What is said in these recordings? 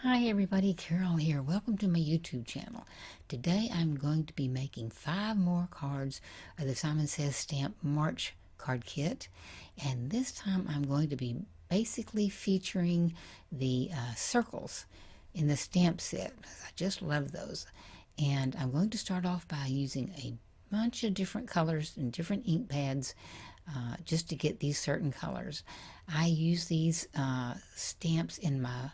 Hi everybody, Carol here. Welcome to my YouTube channel. Today I'm going to be making 5 more cards of the Simon Says Stamp March card kit, and this time I'm going to be basically featuring the circles in the stamp set. I just love those, and I'm going to start off by using a bunch of different colors and different ink pads just to get these certain colors. I use these stamps in my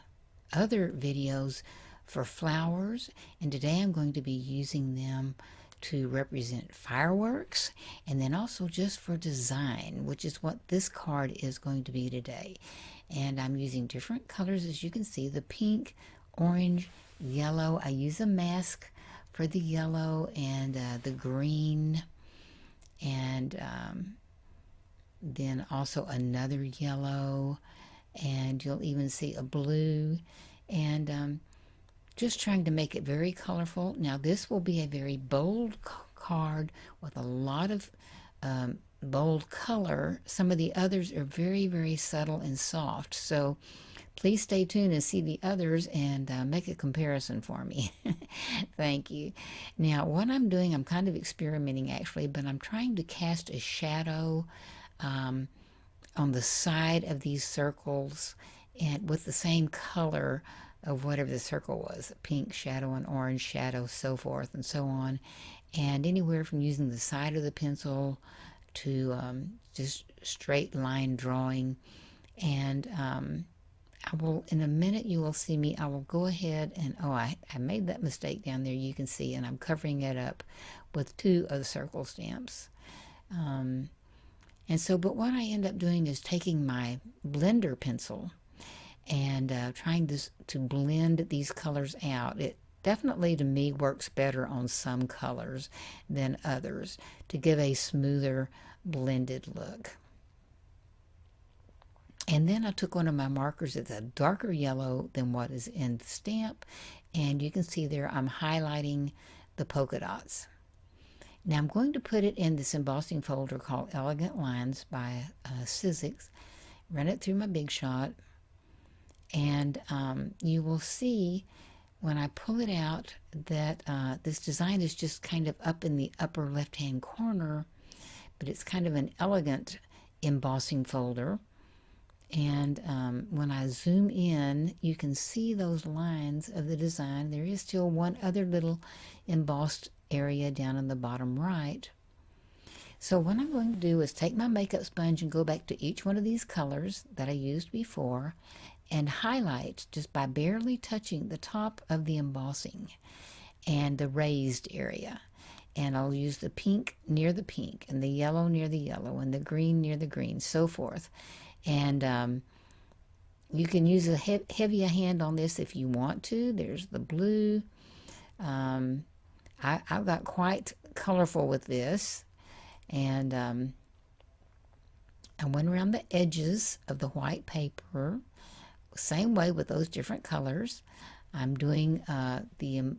other videos for flowers, and today I'm going to be using them to represent fireworks, and then also just for design, which is what this card is going to be today. And I'm using different colors, as you can see, the pink, orange, yellow. I use a mask for the yellow and the green, and then also another yellow, and you'll even see a blue, and just trying to make it very colorful. Now this will be a very bold card with a lot of bold color. Some of the others are very, very subtle and soft, so please stay tuned and see the others and make a comparison for me. Thank you. Now what I'm doing, I'm kind of experimenting actually, but I'm trying to cast a shadow on the side of these circles, and with the same color of whatever the circle was, pink shadow and orange shadow, so forth and so on, and anywhere from using the side of the pencil to just straight line drawing. And I will, in a minute you will see me, I will go ahead and, I made that mistake down there, you can see, and I'm covering it up with 2 of the circle stamps. And so, but what I end up doing is taking my blender pencil and trying to blend these colors out. It definitely, to me, works better on some colors than others to give a smoother blended look. And then I took one of my markers that's a darker yellow than what is in the stamp, and you can see there I'm highlighting the polka dots. Now I'm going to put it in this embossing folder called Elegant Lines by Sizzix, run it through my Big Shot, and you will see when I pull it out that this design is just kind of up in the upper left hand corner, but it's kind of an elegant embossing folder. And when I zoom in, you can see those lines of the design. There is still one other little embossed area down in the bottom right. So what I'm going to do is take my makeup sponge and go back to each one of these colors that I used before and highlight just by barely touching the top of the embossing and the raised area. And I'll use the pink near the pink, and the yellow near the yellow, and the green near the green, so forth. And you can use a heavier hand on this if you want to. There's the blue. I got quite colorful with this, and I went around the edges of the white paper, same way with those different colors. I'm doing the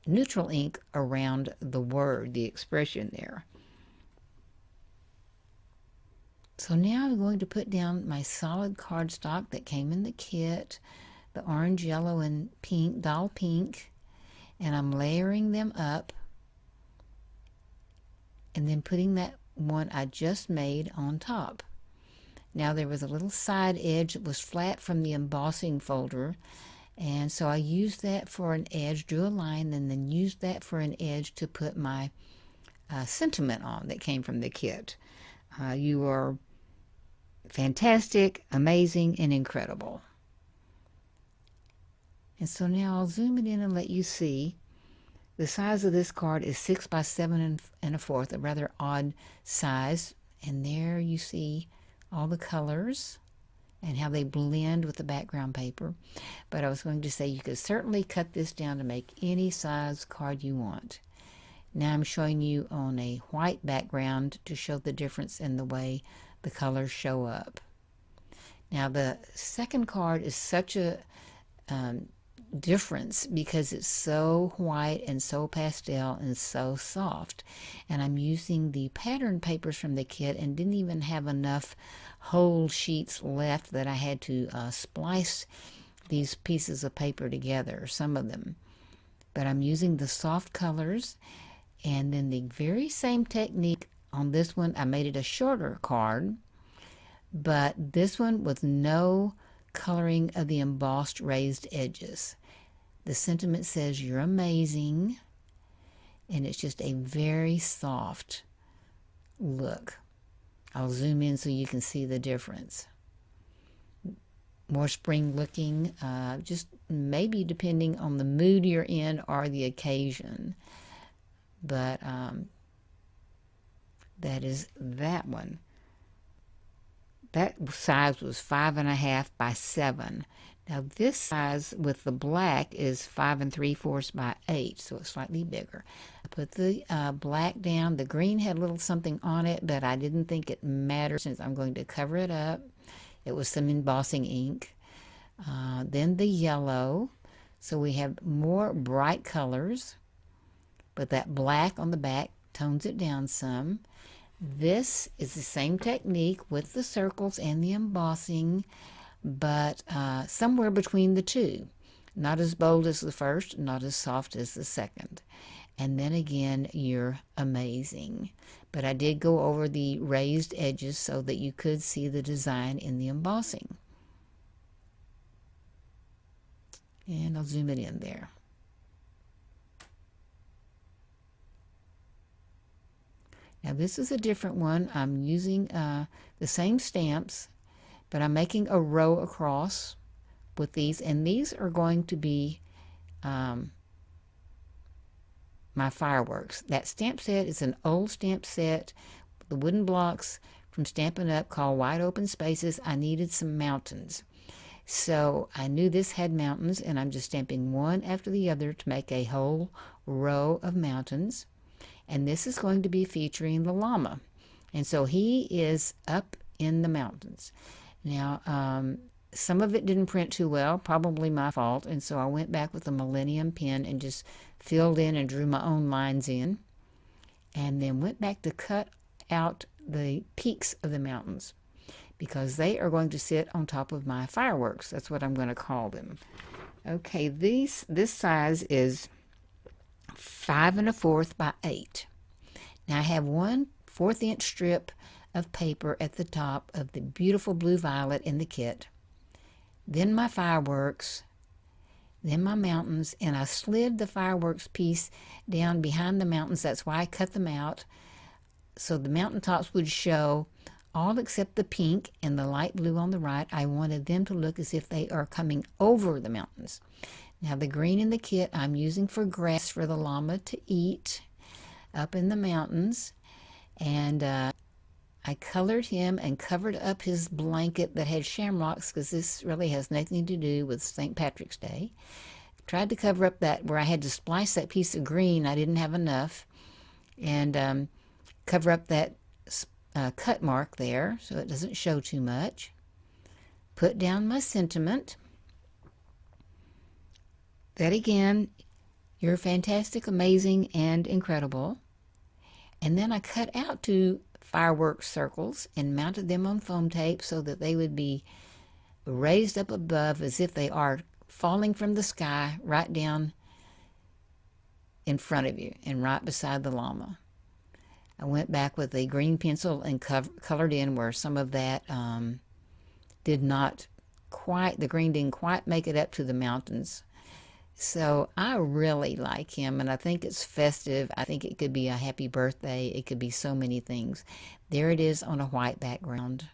neutral ink around the word, the expression there. So now I'm going to put down my solid cardstock that came in the kit, the orange, yellow, and pink, doll pink, and I'm layering them up and then putting that one I just made on top. Now there was a little side edge that was flat from the embossing folder, and so I used that for an edge, drew a line, and then used that for an edge to put my sentiment on that came from the kit. You are fantastic, amazing, and incredible. And so now I'll zoom it in and let you see. The size of this card is 6 by 7 1/4, a rather odd size. And there you see all the colors and how they blend with the background paper. But I was going to say you could certainly cut this down to make any size card you want. Now I'm showing you on a white background to show the difference in the way the colors show up. Now the second card is such a difference because it's so white and so pastel and so soft, and I'm using the pattern papers from the kit and didn't even have enough whole sheets left that I had to splice these pieces of paper together, some of them. But I'm using the soft colors, and then the very same technique on this one. I made it a shorter card, but this one with no coloring of the embossed raised edges. The sentiment says, "You're amazing," and it's just a very soft look. I'll zoom in so you can see the difference. More spring looking, just maybe depending on the mood you're in or the occasion. But that is that one. That size was 5.5 by 7. Now this size with the black is 5 3/4 by 8, so it's slightly bigger. I put the black down. The green had a little something on it, but I didn't think it mattered since I'm going to cover it up. It was some embossing ink. Then the yellow. So we have more bright colors, but that black on the back tones it down some. This is the same technique with the circles and the embossing, but somewhere between the two. Not as bold as the first, not as soft as the second. And then again, "You're amazing." But I did go over the raised edges so that you could see the design in the embossing. And I'll zoom it in there. Now this is a different one. I'm using the same stamps, but I'm making a row across with these, and these are going to be my fireworks. That stamp set is an old stamp set, the wooden blocks from Stampin' Up! Called Wide Open Spaces. I needed some mountains. So I knew this had mountains, and I'm just stamping one after the other to make a whole row of mountains. And this is going to be featuring the llama. And so he is up in the mountains. Now, some of it didn't print too well, probably my fault, and so I went back with a Millennium pen and just filled in and drew my own lines in, and then went back to cut out the peaks of the mountains because they are going to sit on top of my fireworks. That's what I'm going to call them. Okay, this size is 5 1/4 by 8. Now I have 1/4 inch strip of paper at the top of the beautiful blue violet in the kit. Then my fireworks, then my mountains, and I slid the fireworks piece down behind the mountains. That's why I cut them out, so the mountaintops would show all except the pink and the light blue on the right. I wanted them to look as if they are coming over the mountains. Now the green in the kit I'm using for grass for the llama to eat up in the mountains, and I colored him and covered up his blanket that had shamrocks because this really has nothing to do with St. Patrick's Day. Tried to cover up that where I had to splice that piece of green. I didn't have enough, and cover up that cut mark there so it doesn't show too much. Put down my sentiment. That again, "You're fantastic, amazing, and incredible." And then I cut out 2 fireworks circles and mounted them on foam tape so that they would be raised up above as if they are falling from the sky right down in front of you and right beside the llama. I went back with a green pencil and colored in where some of that did not quite, the green didn't quite make it up to the mountains. So I really like him, and I think it's festive. I think it could be a happy birthday. It could be so many things. There it is on a white background.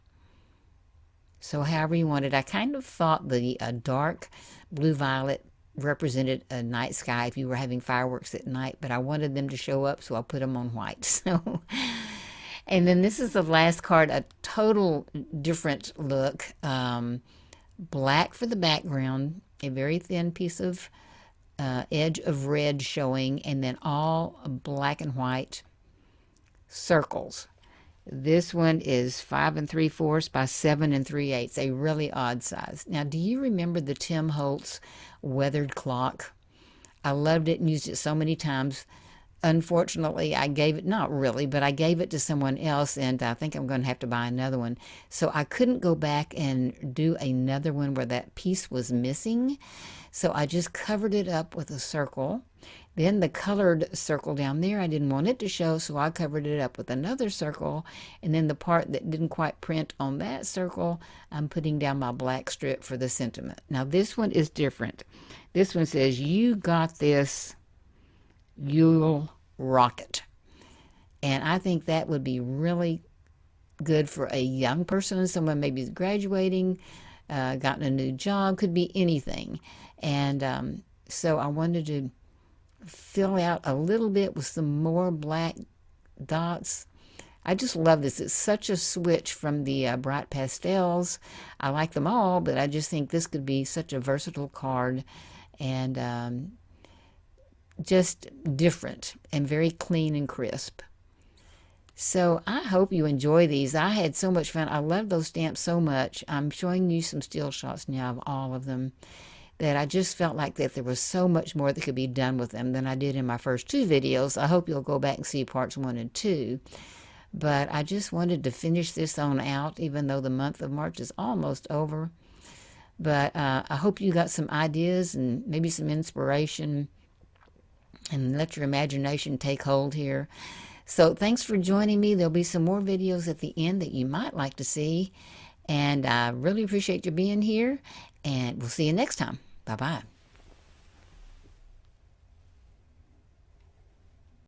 So however you want it. I kind of thought the dark blue-violet represented a night sky if you were having fireworks at night, but I wanted them to show up, so I put them on white. So, and then this is the last card, a total different look. Black for the background, a very thin piece of edge of red showing, and then all black and white circles. This one is 5 3/4 by 7 3/8, a really odd size. Now, do you remember the Tim Holtz weathered clock? I loved it and used it so many times. unfortunately, I gave it, not really, but I gave it to someone else, and I think I'm going to have to buy another one. So I couldn't go back and do another one where that piece was missing. So I just covered it up with a circle. Then the colored circle down there, I didn't want it to show, so I covered it up with another circle. And then the part that didn't quite print on that circle, I'm putting down my black strip for the sentiment. Now this one is different. This one says, "You got this, you'll rock it." And I think that would be really good for a young person, someone maybe graduating, gotten a new job, could be anything. And so I wanted to fill out a little bit with some more black dots. I just love this. It's such a switch from the bright pastels. I like them all, but I just think this could be such a versatile card, and just different and very clean and crisp. So I hope you enjoy these. I had so much fun. I love those stamps so much. I'm showing you some still shots now of all of them, that I just felt like that there was so much more that could be done with them than I did in my first two videos. I hope you'll go back and see parts 1 and 2. But I just wanted to finish this on out, even though the month of March is almost over. But I hope you got some ideas and maybe some inspiration, and let your imagination take hold here. So thanks for joining me. There'll be some more videos at the end that you might like to see. And I really appreciate you being here. And we'll see you next time. Bye-bye.